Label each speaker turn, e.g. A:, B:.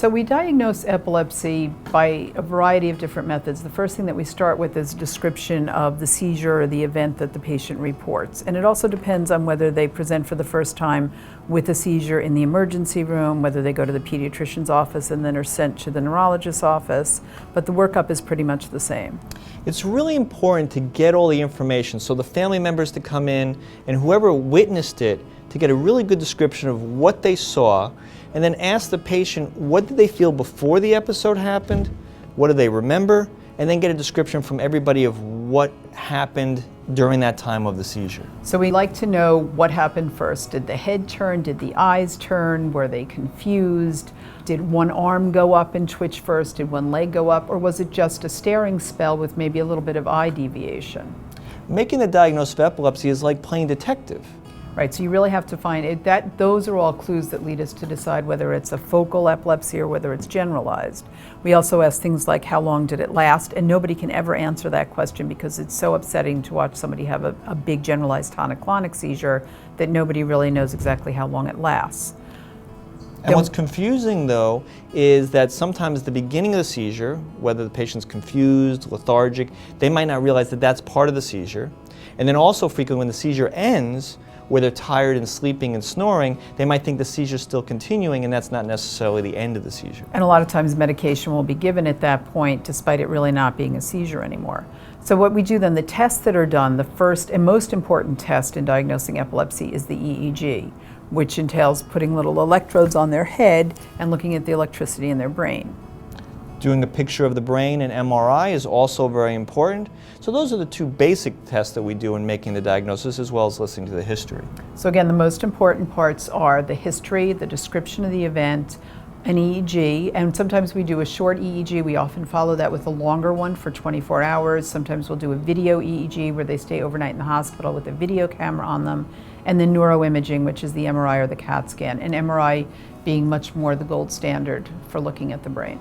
A: So we diagnose epilepsy by a variety of different methods. The first thing that we start with is a description of the seizure or the event that the patient reports. And it also depends on whether they present for the first time with a seizure in the emergency room, whether they go to the pediatrician's office and then are sent to the neurologist's office. But the workup is pretty much the same.
B: It's really important to get all the information, so the family members to come in and whoever witnessed it to get a really good description of what they saw, and then ask the patient what did they feel before the episode happened, what do they remember, and then get a description from everybody of what happened during that time of the seizure.
A: So we like to know what happened first. Did the head turn? Did the eyes turn? Were they confused? Did one arm go up and twitch first? Did one leg go up? Or was it just a staring spell with maybe a little bit of eye deviation?
B: Making the diagnosis of epilepsy is like playing detective.
A: Right, so you really have to find it. Those are all clues that lead us to decide whether it's a focal epilepsy or whether it's generalized. We also ask things like how long did it last, and nobody can ever answer that question because it's so upsetting to watch somebody have a big generalized tonic-clonic seizure that nobody really knows exactly how long it lasts.
B: And what's confusing, though, is that sometimes the beginning of the seizure, whether the patient's confused, lethargic, they might not realize that that's part of the seizure. And then also frequently when the seizure ends, where they're tired and sleeping and snoring, they might think the seizure's still continuing, and that's not necessarily the end of the seizure.
A: And a lot of times medication will be given at that point, despite it really not being a seizure anymore. So what we do then, the tests that are done, the first and most important test in diagnosing epilepsy is the EEG, which entails putting little electrodes on their head and looking at the electricity in their brain.
B: Doing a picture of the brain and MRI is also very important. So those are the two basic tests that we do in making the diagnosis, as well as listening to the history.
A: So again, the most important parts are the history, the description of the event, an EEG, and sometimes we do a short EEG. We often follow that with a longer one for 24 hours. Sometimes we'll do a video EEG where they stay overnight in the hospital with a video camera on them, and then neuroimaging, which is the MRI or the CAT scan, and MRI being much more the gold standard for looking at the brain.